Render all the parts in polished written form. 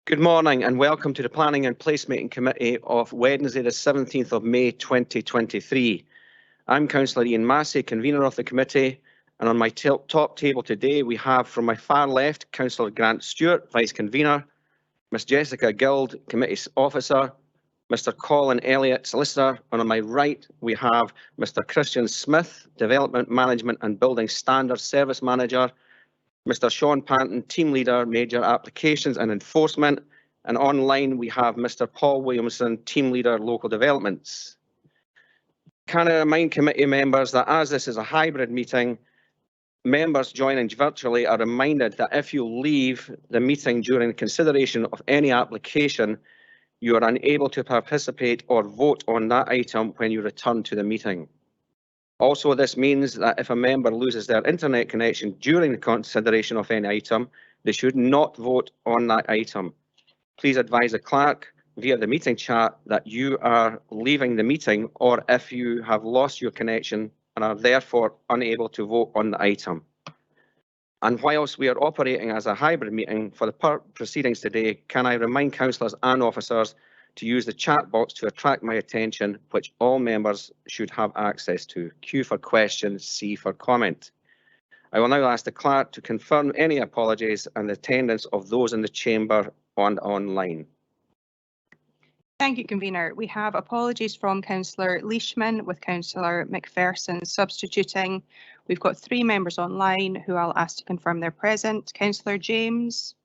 Good morning and welcome to the Planning and Placemaking Committee of Wednesday the 17th of May 2023. I'm Councillor Ian Massey, convener of the committee, and on my top table today we have from my far left Councillor Grant Stewart, Vice Convener, Ms Jessica Guild, Committee Officer, Mr Colin Elliott, Solicitor, and on my right we have Mr Christian Smith, Development Management and Building Standards Service Manager, Mr Sean Panton, Team Leader, Major Applications and Enforcement, and online we have Mr Paul Williamson, Team Leader, Local Developments. Can I remind committee members that as this is a hybrid meeting, members joining virtually are reminded that if you leave the meeting during consideration of any application, you are unable to participate or vote on that item when you return to the meeting. Also, this means that if a member loses their internet connection during the consideration of any item, they should not vote on that item. Please advise the clerk via the meeting chat that you are leaving the meeting, or if you have lost your connection and are therefore unable to vote on the item. And whilst we are operating as a hybrid meeting for the proceedings today, can I remind councillors and officers to use the chat box to attract my attention, which all members should have access to. Q for questions, C for comment. I will now ask the clerk to confirm any apologies and the attendance of those in the chamber and online. Thank you, Convener. We have apologies from Councillor Leishman with Councillor McPherson substituting. We've got 3 members online who I'll ask to confirm they're present. Councillor James.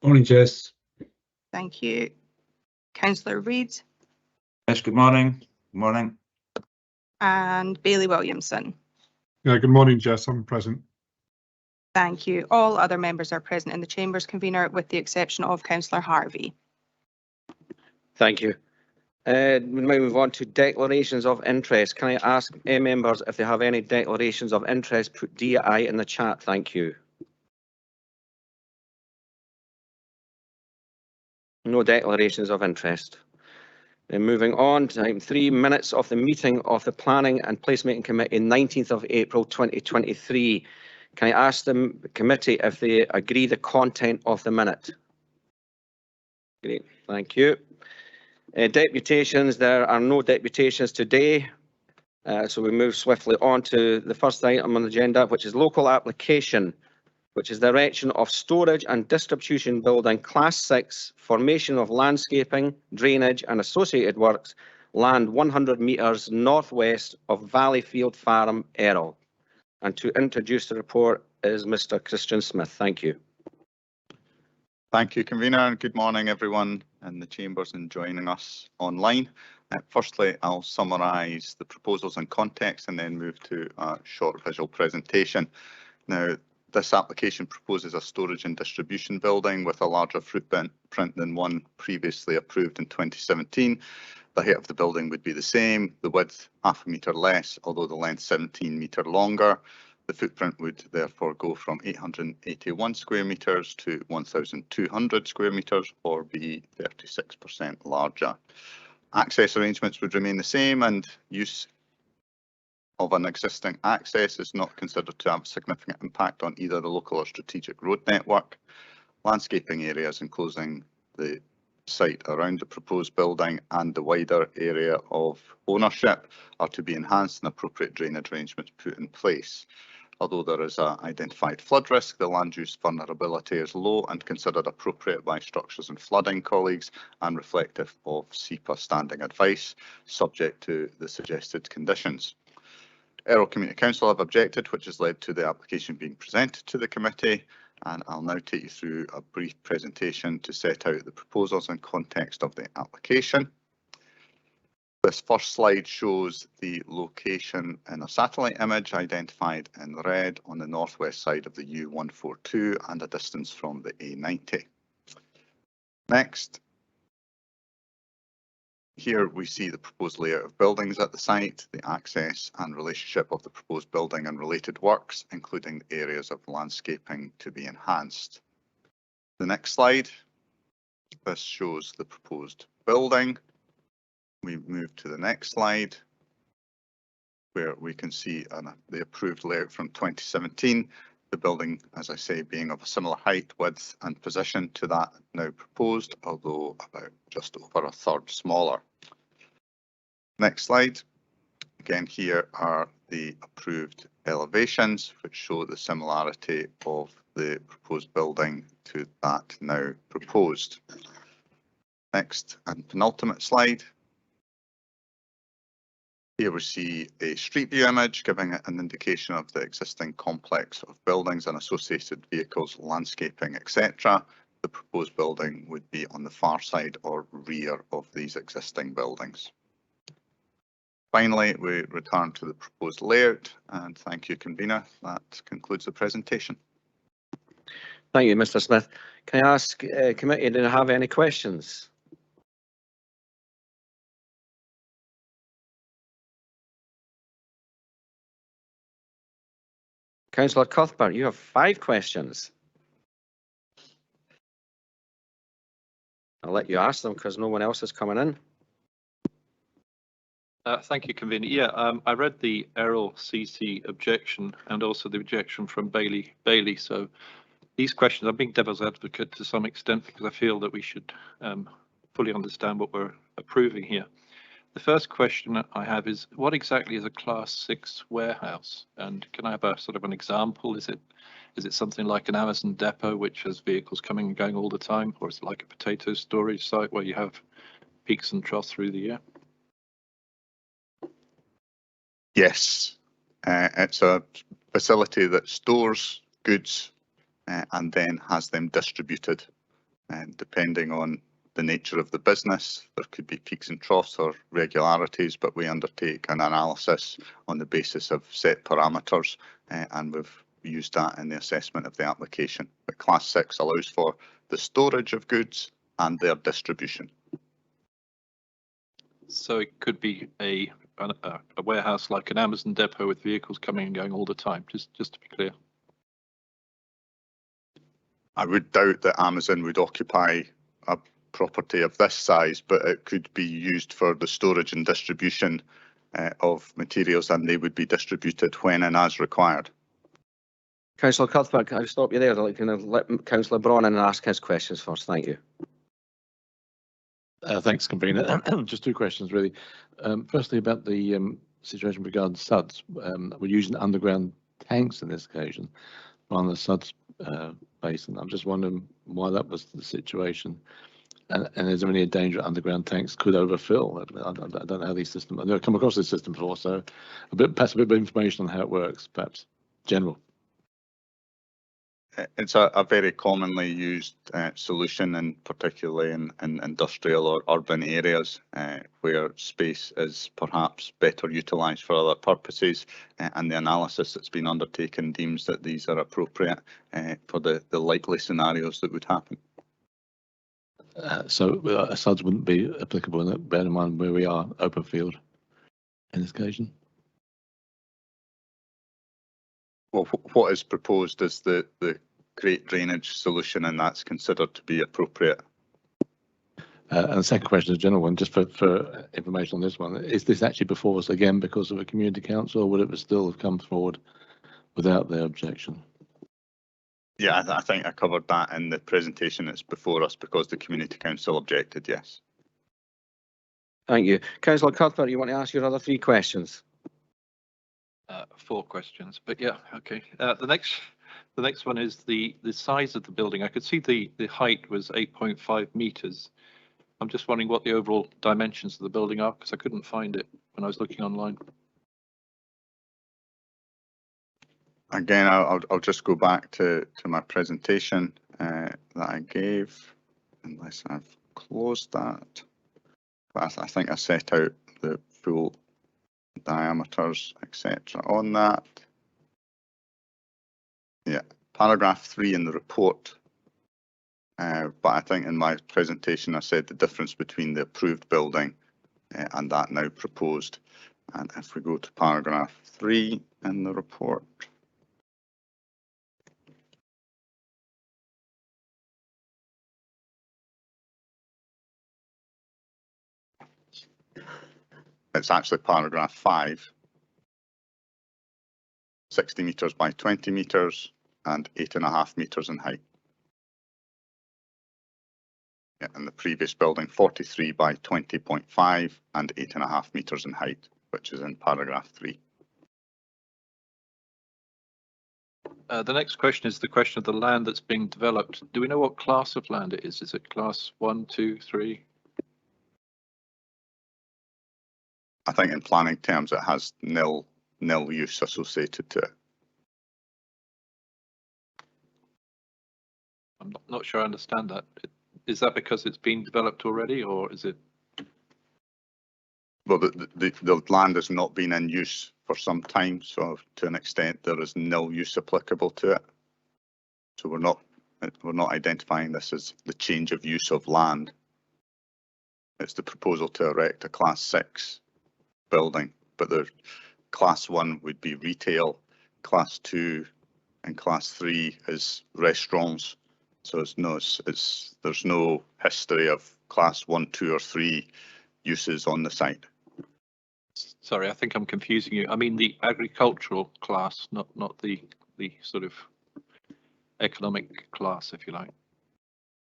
Morning, Jess. Thank you. Councillor Reid. Yes, good morning. Good morning. And Bailey Williamson. Yeah, good morning, Jess. I'm present. Thank you. All other members are present in the Chambers, Convener, with the exception of Councillor Harvey. Thank you. We now move on to declarations of interest. Can I ask members if they have any declarations of interest, put DI in the chat. Thank you. No declarations of interest. Then moving on to item 3, minutes of the meeting of the Planning and Placemaking Committee, 19th of April 2023. Can I ask the committee if they agree the content of the minute? Great, thank you. Deputations, there are no deputations today. So we move swiftly on to the first item on the agenda, which is local application, which is the erection of storage and distribution building Class 6, formation of landscaping, drainage and associated works, land 100 metres northwest of Valleyfield Farm, Errol. And to introduce the report is Mr Christian Smith. Thank you. Thank you, Convener, and good morning everyone in the chambers and joining us online. Firstly, I'll summarise the proposals and context and then move to a short visual presentation. Now, this application proposes a storage and distribution building with a larger footprint than one previously approved in 2017. The height of the building would be the same, the width half a metre less, although the length 17 metre longer. The footprint would therefore go from 881 square metres to 1,200 square metres, or be 36% larger. Access arrangements would remain the same, and use of an existing access is not considered to have a significant impact on either the local or strategic road network. Landscaping areas enclosing the site around the proposed building and the wider area of ownership are to be enhanced and appropriate drainage arrangements put in place. Although there is an identified flood risk, the land use vulnerability is low and considered appropriate by structures and flooding colleagues and reflective of SEPA standing advice, subject to the suggested conditions. Errol Community Council have objected, which has led to the application being presented to the committee, and I'll now take you through a brief presentation to set out the proposals and context of the application. This first slide shows the location in a satellite image identified in red on the northwest side of the U142 and a distance from the A90. Next. Here we see the proposed layout of buildings at the site, the access and relationship of the proposed building and related works, including areas of landscaping to be enhanced. The next slide. This shows the proposed building. We move to the next slide, where we can see the approved layout from 2017. the building, as I say, being of a similar height, width and position to that now proposed, although about just over a third smaller. Next slide. Again, here are the approved elevations, which show the similarity of the proposed building to that now proposed. Next and penultimate slide. Here we see a street view image giving an indication of the existing complex of buildings and associated vehicles, landscaping, etc. The proposed building would be on the far side or rear of these existing buildings. Finally, we return to the proposed layout, and thank you, convener. That concludes the presentation. Thank you, Mr. Smith. Can I ask committee, do you have any questions? Councillor Cuthbert, you have 5 questions. I'll let you ask them because no one else is coming in. Thank you, convener. Yeah, I read the Errol CC objection and also the objection from Bailey. So these questions, I'm being devil's advocate to some extent because I feel that we should fully understand what we're approving here. The first question I have is, what exactly is a Class 6 warehouse? And can I have a sort of an example? Is it something like an Amazon depot which has vehicles coming and going all the time, or is it like a potato storage site where you have peaks and troughs through the year? Yes, it's a facility that stores goods and then has them distributed. And depending on the nature of the business, there could be peaks and troughs or regularities, but we undertake an analysis on the basis of set parameters, and we've used that in the assessment of the application. But Class 6 allows for the storage of goods and their distribution. So it could be a warehouse like an Amazon depot with vehicles coming and going all the time, just to be clear. I would doubt that Amazon would occupy a property of this size, but it could be used for the storage and distribution of materials, and they would be distributed when and as required. Councillor Cuthbert, can I stop you there? I'd like to let Councillor Braun in and ask his questions first. Thank you. Thanks, convener. Just 2 questions, really. Firstly, about the situation regarding SUDS. We're using underground tanks in this occasion on the SUDS basin. I'm just wondering why that was the situation. And is there any danger underground tanks could overfill? I don't know how these systems. I've never come across this system before, so perhaps a bit of information on how it works, perhaps general. It's a very commonly used solution, and particularly in industrial or urban areas where space is perhaps better utilised for other purposes, and the analysis that's been undertaken deems that these are appropriate for the likely scenarios that would happen. So SUDS wouldn't be applicable, bear in mind where we are, open field, in this occasion? Well, what is proposed is the great drainage solution, and that's considered to be appropriate. And the second question is a general one, just for information on this one. Is this actually before us again because of a community council, or would it still have come forward without their objection? Yeah, I think I covered that in the presentation. It's before us because the community council objected, yes. Thank you. Councillor Cuthbert, you want to ask your other 3 questions? 4 questions, but yeah, okay. The next one is the size of the building. I could see the height was 8.5 meters. I'm just wondering what the overall dimensions of the building are, because I couldn't find it when I was looking online. Again, I'll just go back to my presentation that I gave, unless I've closed that. But I think I set out the full diameters, etc. on that. Yeah, paragraph 3 in the report. But I think in my presentation I said the difference between the approved building and that now proposed. And if we go to paragraph 3 in the report. It's actually paragraph 5. 60 metres by 20 metres, and 8.5 metres in height. Yeah, and the previous building 43 by 20.5 and 8.5 metres in height, which is in paragraph 3. The next question is the question of the land that's being developed. Do we know what class of land it is? Is it class 1, 2, 3? I think in planning terms it has nil use associated to it. I'm not sure I understand that. Is that because it's been developed already, or is it? Well, the land has not been in use for some time, so to an extent there is nil use applicable to it. So we're not identifying this as the change of use of land. It's the proposal to erect a class 6 building, but the class 1 would be retail, class 2 and class 3 is restaurants. So there's no history of class 1, 2 or 3 uses on the site. Sorry, I think I'm confusing you. I mean the agricultural class, not the sort of economic class, if you like.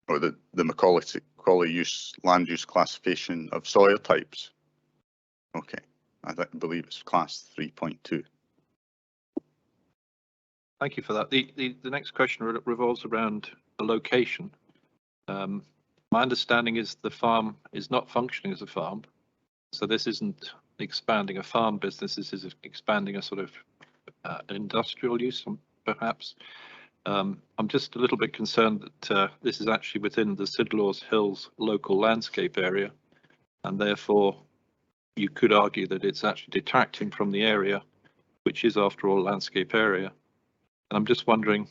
Or the Macaulay use land use classification of soil types. Okay, I believe it's class 3.2. Thank you for that. The next question revolves around the location. My understanding is the farm is not functioning as a farm, so this isn't expanding a farm business. This is expanding a sort of industrial use, perhaps. I'm just a little bit concerned that this is actually within the Sidlaws Hills local landscape area, and therefore you could argue that it's actually detracting from the area, which is after all landscape area. And I'm just wondering,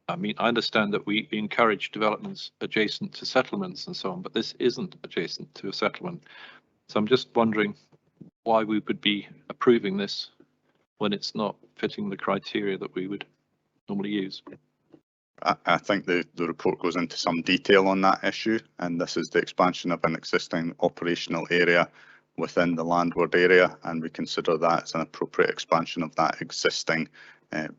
I mean, I understand that we encourage developments adjacent to settlements and so on, but this isn't adjacent to a settlement. So I'm just wondering why we would be approving this when it's not fitting the criteria that we would normally use. I think the report goes into some detail on that issue, and this is the expansion of an existing operational area within the landward area, and we consider that as an appropriate expansion of that existing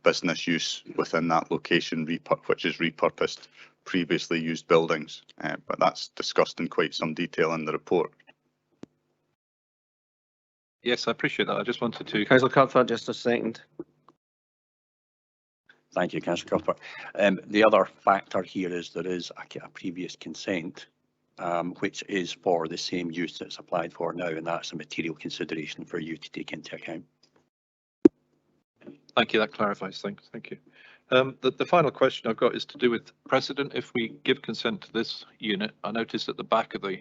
business use within that location, which is repurposed previously used buildings, but that's discussed in quite some detail in the report. Yes, I appreciate that. I just wanted to. Councillor Cuthbert, just a second. Thank you, Councillor Cuthbert. The other factor here is there is a previous consent, which is for the same use that's applied for now, and that's a material consideration for you to take into account. Thank you, that clarifies things. Thank you. The final question I've got is to do with precedent. If we give consent to this unit, I noticed at the back of the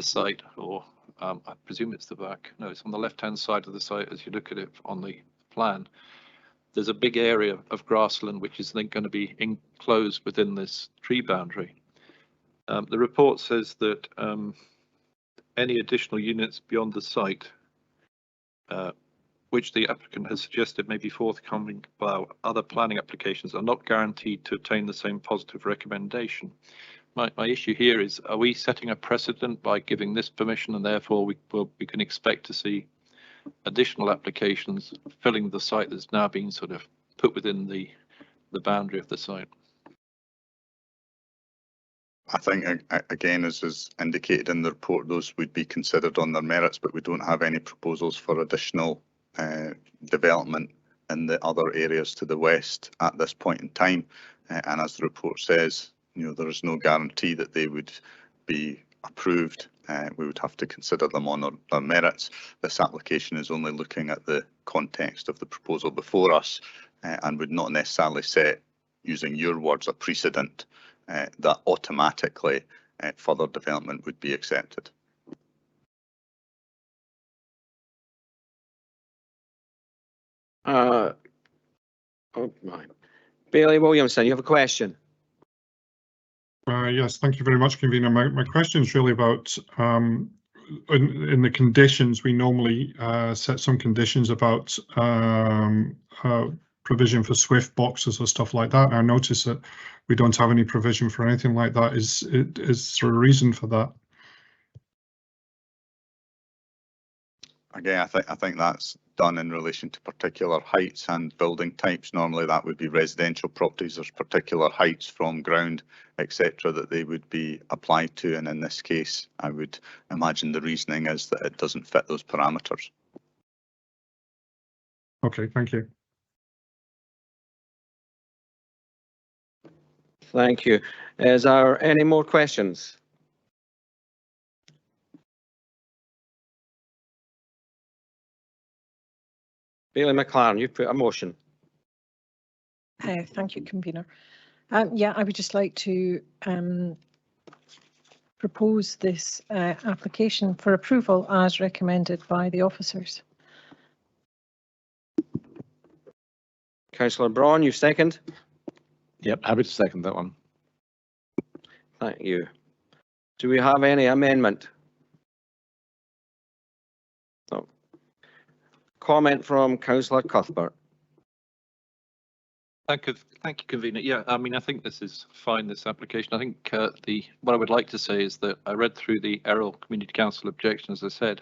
site, or I presume it's the back, no, it's on the left-hand side of the site as you look at it on the plan. There's a big area of grassland which is then going to be enclosed within this tree boundary. The report says that any additional units beyond the site, which the applicant has suggested may be forthcoming by other planning applications, are not guaranteed to obtain the same positive recommendation. My issue here is, are we setting a precedent by giving this permission, and therefore we can expect to see additional applications filling the site that's now being sort of put within the boundary of the site? I think, again, as is indicated in the report, those would be considered on their merits, but we don't have any proposals for additional development in the other areas to the west at this point in time. And as the report says, there is no guarantee that they would be approved. We would have to consider them on their merits. This application is only looking at the context of the proposal before us, and would not necessarily set, using your words, a precedent that automatically further development would be accepted. Oh my. Bailey Williamson, you have a question? Yes, thank you very much, Convener. My question is really about in the conditions. We normally set some conditions about provision for SWIFT boxes or stuff like that. I notice that we don't have any provision for anything like that. Is there a reason for that? Again, I think that's done in relation to particular heights and building types. Normally that would be residential properties. There's particular heights from ground, etc., that they would be applied to. And in this case, I would imagine the reasoning is that it doesn't fit those parameters. Okay, thank you. Thank you. Is there any more questions? Bailey McLaren, you've put a motion. Thank you, convener. Yeah, I would just like to propose this application for approval as recommended by the officers. Councillor Braun, you second. Yep, happy to second that one. Thank you. Do we have any amendment? No. Comment from Councillor Cuthbert. Thank you, convener. Yeah, I mean, I think this is fine, this application. I think what I would like to say is that I read through the Errol Community Council objection, as I said,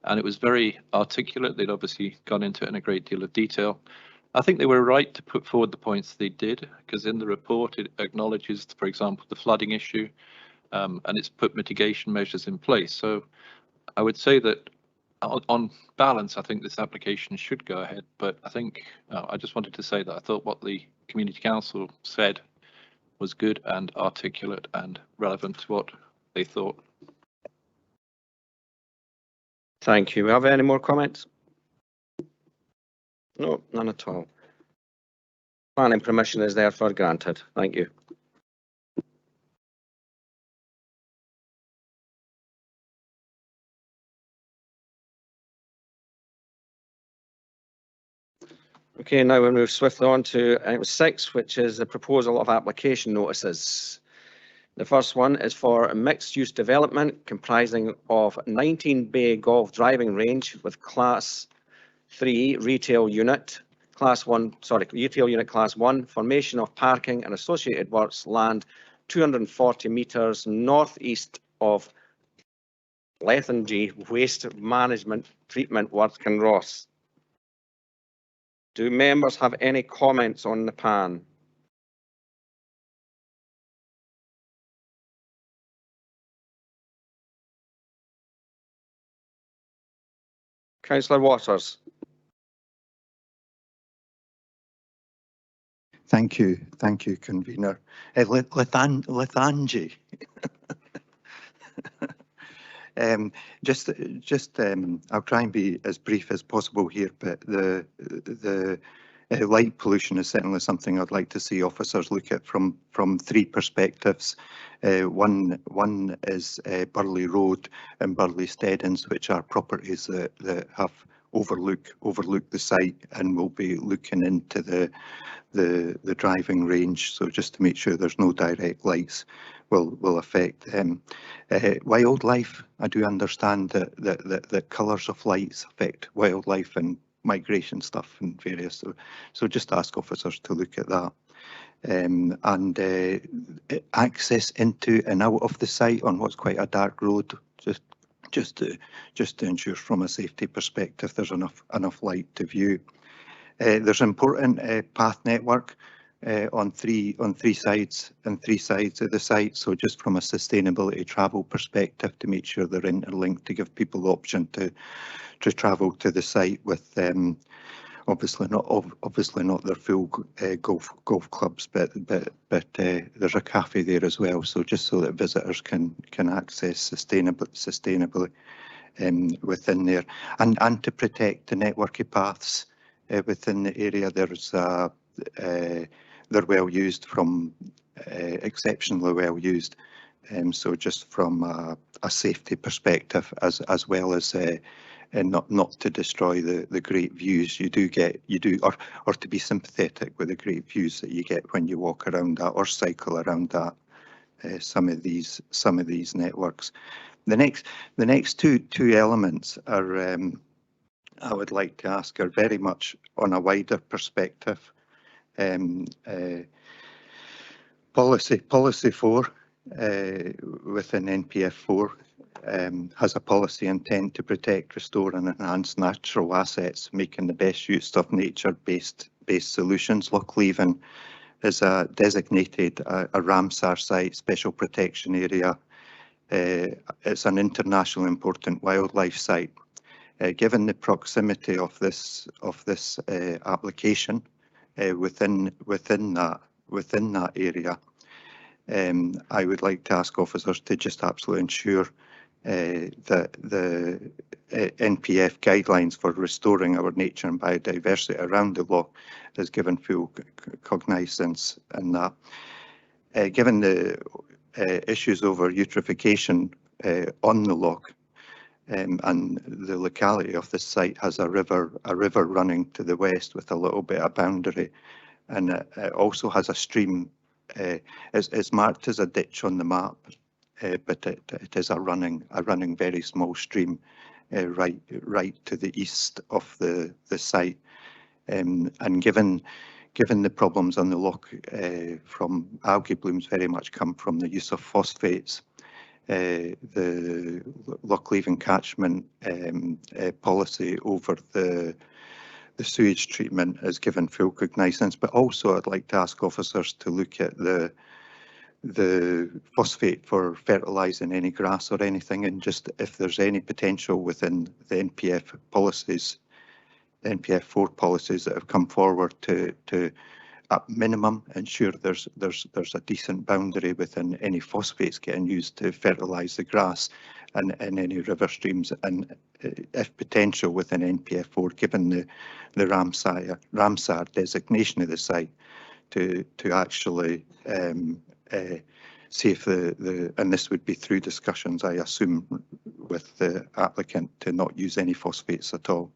and it was very articulate. They'd obviously gone into it in a great deal of detail. I think they were right to put forward the points they did, because in the report it acknowledges, for example, the flooding issue, and it's put mitigation measures in place. So I would say that on balance, I think this application should go ahead, but I think I just wanted to say that I thought what the Community Council said was good and articulate and relevant to what they thought. Thank you. Have any more comments? No, none at all. Planning permission is therefore granted. Thank you. Okay, now we'll move swiftly on to item 6, which is the proposal of application notices. The first one is for a mixed-use development comprising of 19-bay golf driving range with Class 3 retail unit, retail unit Class 1, formation of parking and associated works, land 240 metres northeast of Lethengy Waste Management Treatment Works in Ross. Do members have any comments on the plan? Councillor Waters. Thank you, convener. Lethangy. I'll try and be as brief as possible here, but the light pollution is certainly something I'd like to see officers look at from 3 perspectives. One is Burley Road and Burley Steadings, which are properties that have overlook the site, and we'll be looking into the driving range, so just to make sure there's no direct lights will affect them. Wildlife, I do understand that colours of lights affect wildlife and migration stuff and various, so just ask officers to look at that. And access into and out of the site on what's quite a dark road, just to ensure from a safety perspective there's enough light to view. There's important path network on three sides of the site, so just from a sustainability travel perspective to make sure they're interlinked, to give people the option to travel to the site with obviously not their full golf clubs, but there's a cafe there as well, so just so that visitors can access sustainably within there, and to protect the networky paths within the area. They're well used, from exceptionally well used, so just from a safety perspective, as well as not to destroy the great views you do, or to be sympathetic with the great views that you get when you walk around that or cycle around that. Some of these networks. The next two elements are I would like to ask are very much on a wider perspective. Policy 4 within NPF 4 has a policy intent to protect, restore and enhance natural assets, making the best use of nature-based solutions. Lochleven is a designated a Ramsar site, special protection area. It's an internationally important wildlife site. Given the proximity of this application within that area, I would like to ask officers to just absolutely ensure that the NPF guidelines for restoring our nature and biodiversity around the loch is given full cognizance in that. Given the issues over eutrophication on the loch, and the locality of this site has a river running to the west with a little bit of boundary, and it also has a stream. It's marked as a ditch on the map, but it is a running very small stream right to the east of the site. And given the problems on the loch from algae blooms very much come from the use of phosphates, the Lochleven catchment policy over the sewage treatment is given full cognizance. But also I'd like to ask officers to look at the phosphate for fertilising any grass or anything, and just if there's any potential within the NPF policies, the NPF 4 policies that have come forward to at minimum ensure there's a decent boundary within any phosphates getting used to fertilise the grass and any river streams, and if potential within NPF 4, given the Ramsar designation of the site, to actually see if and this would be through discussions, I assume, with the applicant, to not use any phosphates at all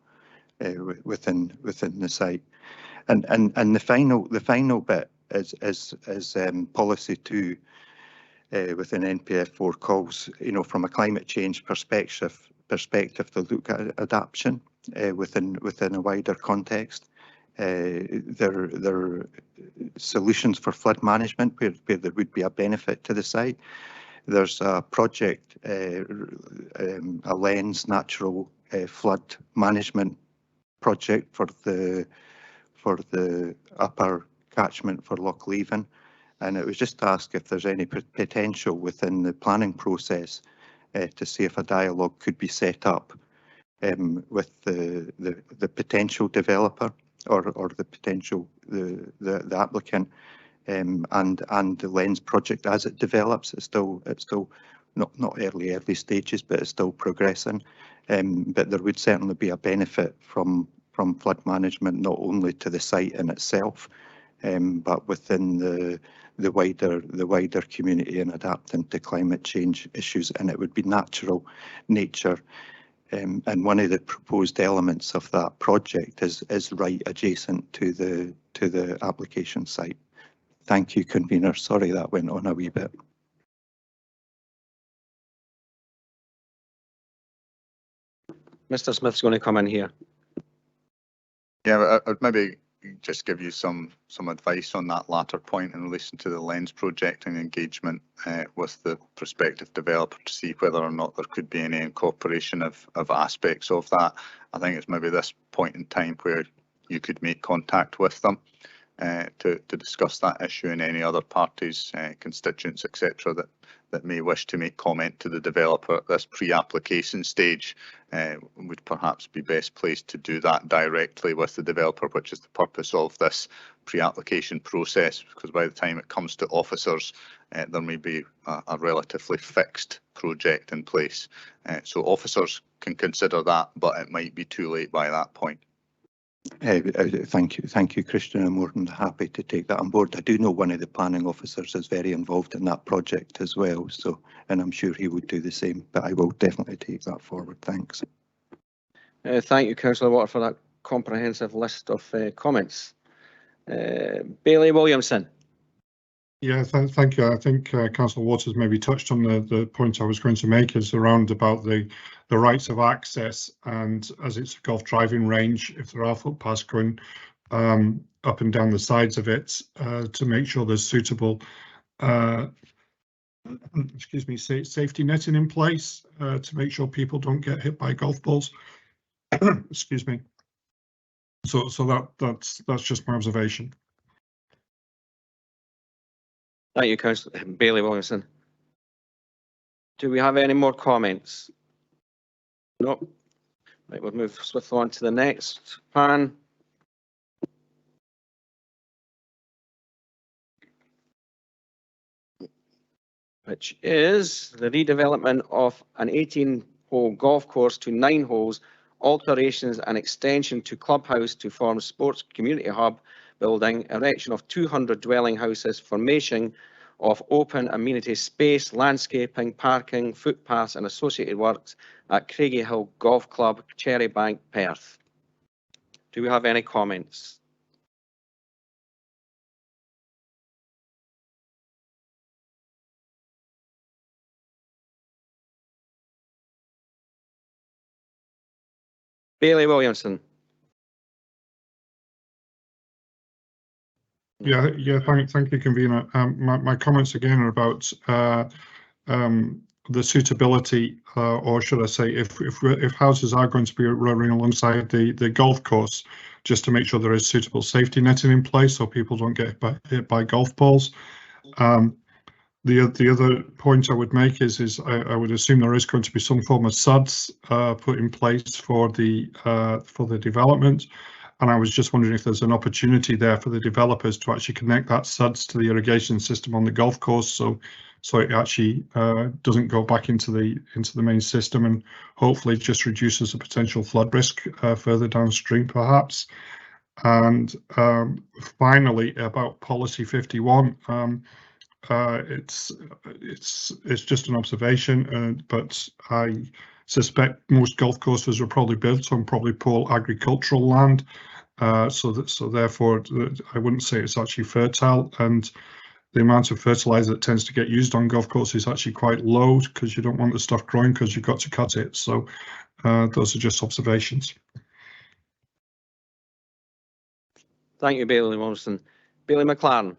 within the site. And the final bit is policy 2 within NPF 4 calls, from a climate change perspective to look at adaptation within a wider context. There are solutions for flood management where there would be a benefit to the site. There's a project, a lens natural flood management project for the upper catchment for Lochleven, and it was just to ask if there's any potential within the planning process to see if a dialogue could be set up with the potential developer or the potential the applicant and the lens project as it develops. It's still not early stages, but it's still progressing. But there would certainly be a benefit from flood management, not only to the site in itself, but within the wider community and adapting to climate change issues. And it would be natural nature. And one of the proposed elements of that project is right adjacent to the application site. Thank you, convener. Sorry that went on a wee bit. Mr. Smith's going to come in here. Yeah, I'd maybe just give you some advice on that latter point in relation to the lens project and engagement with the prospective developer to see whether or not there could be any incorporation of aspects of that. I think it's maybe this point in time where you could make contact with them to discuss that issue, and any other parties, constituents, etc., that may wish to make comment to the developer at this pre-application stage would perhaps be best placed to do that directly with the developer, which is the purpose of this pre-application process, because by the time it comes to officers, there may be a relatively fixed project in place. So officers can consider that, but it might be too late by that point. Thank you, Christian. I'm more than happy to take that on board. I do know one of the planning officers is very involved in that project as well, so, and I'm sure he would do the same, but I will definitely take that forward. Thanks. Thank you, Councillor Watt, for that comprehensive list of comments. Bailey Williamson. Yeah, thank you. I think Councillor Waters maybe touched on the point I was going to make, is around about the rights of access, and as it's a golf driving range, if there are footpaths going up and down the sides of it, to make sure there's suitable excuse me, safety netting in place to make sure people don't get hit by golf balls. Excuse me. So that's just my observation. Thank you, Councillor Bailey Williamson. Do we have any more comments? No. Right, we'll move swiftly on to the next pan. Which is the redevelopment of an 18-hole golf course to 9 holes, alterations and extension to clubhouse to form sports community hub building, erection of 200 dwelling houses, formation of open amenity space, landscaping, parking, footpaths and associated works at Craigie Hill Golf Club, Cherrybank, Perth. Do we have any comments? Bailey Williamson. Yeah, thank you, convener. My comments again are about the suitability, or should I say, if houses are going to be running alongside the golf course, just to make sure there is suitable safety netting in place so people don't get hit by golf balls. The other point I would make is I would assume there is going to be some form of SUDS put in place for the development. And I was just wondering if there's an opportunity there for the developers to actually connect that SUDS to the irrigation system on the golf course, so it actually doesn't go back into the main system, and hopefully just reduces the potential flood risk further downstream, perhaps. And finally, about policy 51, it's just an observation, but I suspect most golf courses are probably built on poor agricultural land, so therefore I wouldn't say it's actually fertile, and the amount of fertilizer that tends to get used on golf courses is actually quite low because you don't want the stuff growing because you've got to cut it. So those are just observations. Thank you, Bailey Wilson. Bailey McLaren.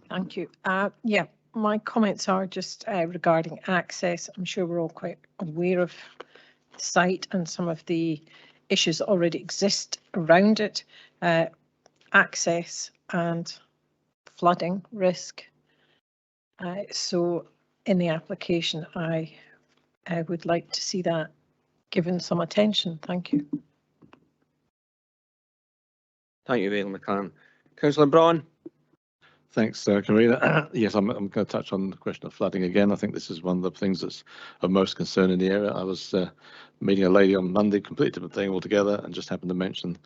Thank you. Yeah, my comments are just regarding access. I'm sure we're all quite aware of the site and some of the issues that already exist around it. Access and flooding risk. So in the application, I would like to see that given some attention. Thank you. Thank you, Bailey McLaren. Councillor Braun. Thanks, Karina. Yes, I'm going to touch on the question of flooding again. I think this is one of the things that's of most concern in the area. I was meeting a lady on Monday, completely different thing altogether, and just happened to mention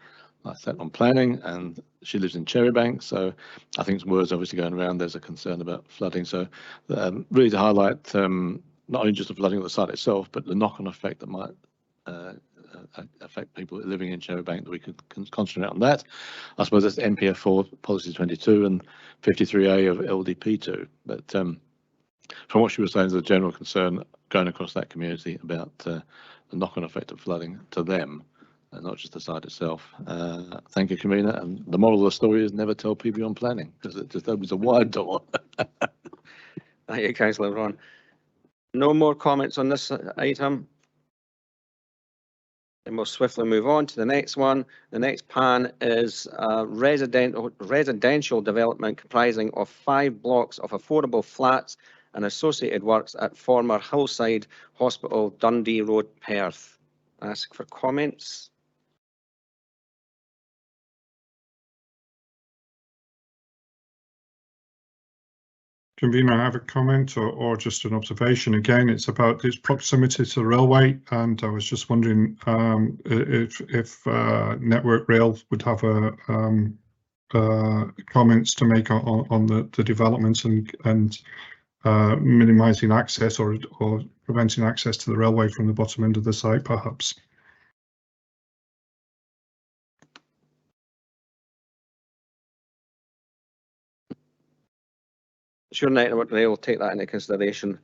I sat on planning, and she lives in Cherrybank, so I think some words obviously going around. There's a concern about flooding, so really to highlight not only just the flooding of the site itself, but the knock-on effect that might affect people living in Cherrybank, that we could concentrate on that. I suppose that's NPF4 policy 22 and 53A of LDP2. But from what she was saying, there's a general concern going across that community about the knock-on effect of flooding to them, and not just the site itself. Thank you, Karina. And the moral of the story is never tell people on planning, because it just opens a wide door. Thank you, Councillor Braun. No more comments on this item. And we'll swiftly move on to the next one. The next pan is residential development comprising of 5 blocks of affordable flats and associated works at former Hillside Hospital, Dundee Road, Perth. Ask for comments. Convener, I have a comment or just an observation. Again, it's about its proximity to the railway, and I was just wondering if Network Rail would have comments to make on the developments and minimising access or preventing access to the railway from the bottom end of the site, perhaps. Sure, Network Rail will take that into consideration.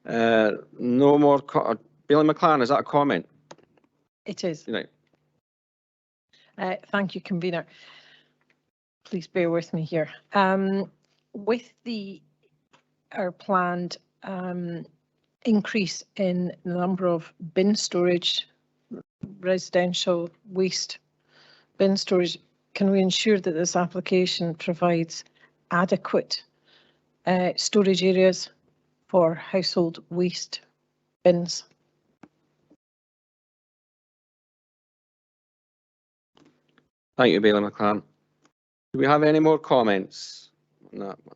No more. Bailey McLaren, is that a comment? It is. Right. Thank you, convener. Please bear with me here. with our planned increase in the number of bin storage, residential waste bin storage, can we ensure that this application provides adequate storage areas for household waste bins? Thank you, Bailey McLaren. Do we have any more comments on that one?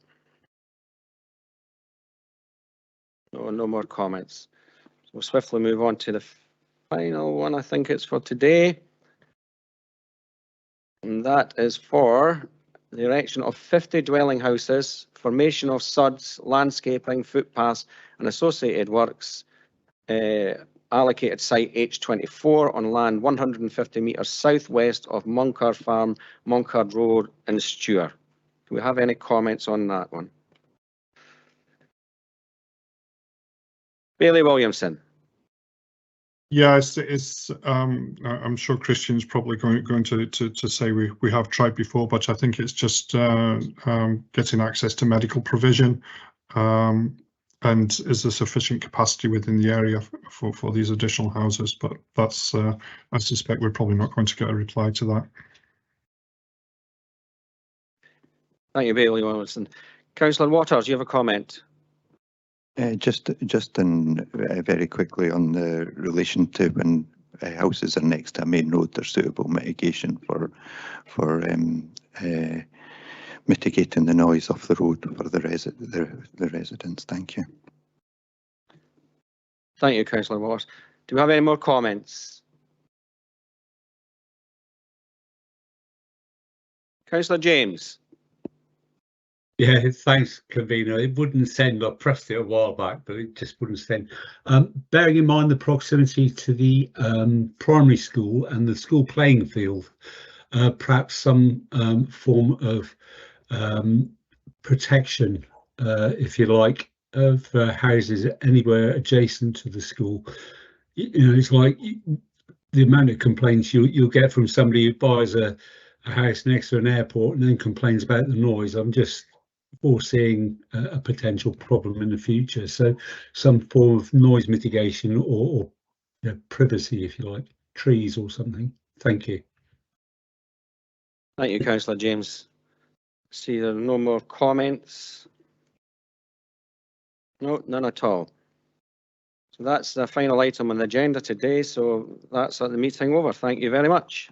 No, no more comments. So we'll swiftly move on to the final one, I think it's for today. And that is for the erection of 50 dwelling houses, formation of SUDs, landscaping, footpaths and associated works, allocated site H24 on land 150 metres southwest of Moncard Farm, Moncard Road in Stewart. Do we have any comments on that one? Bailey Williamson. Yeah, I'm sure Christian's probably going to say we have tried before, but I think it's just getting access to medical provision, and is there sufficient capacity within the area for these additional houses? But that's I suspect we're probably not going to get a reply to that. Thank you, Bailey Williamson. Councillor Waters, you have a comment? Just in very quickly on the relation to when houses are next to a main road, there's suitable mitigation for mitigating the noise off the road for the residents. Thank you. Thank you, Councillor Waters. Do we have any more comments? Councillor James. Yeah, thanks, convener. It wouldn't send. I pressed it a while back, but it just wouldn't send. Bearing in mind the proximity to the primary school and the school playing field, perhaps some form of protection, if you like, of houses anywhere adjacent to the school. You know, it's like the amount of complaints you'll get from somebody who buys a house next to an airport and then complains about the noise. I'm just foreseeing a potential problem in the future. So some form of noise mitigation or you know, privacy, if you like, trees or something. Thank you. Thank you, Councillor James. See, there are no more comments. No, none at all. So that's the final item on the agenda today. So that's the meeting over. Thank you very much.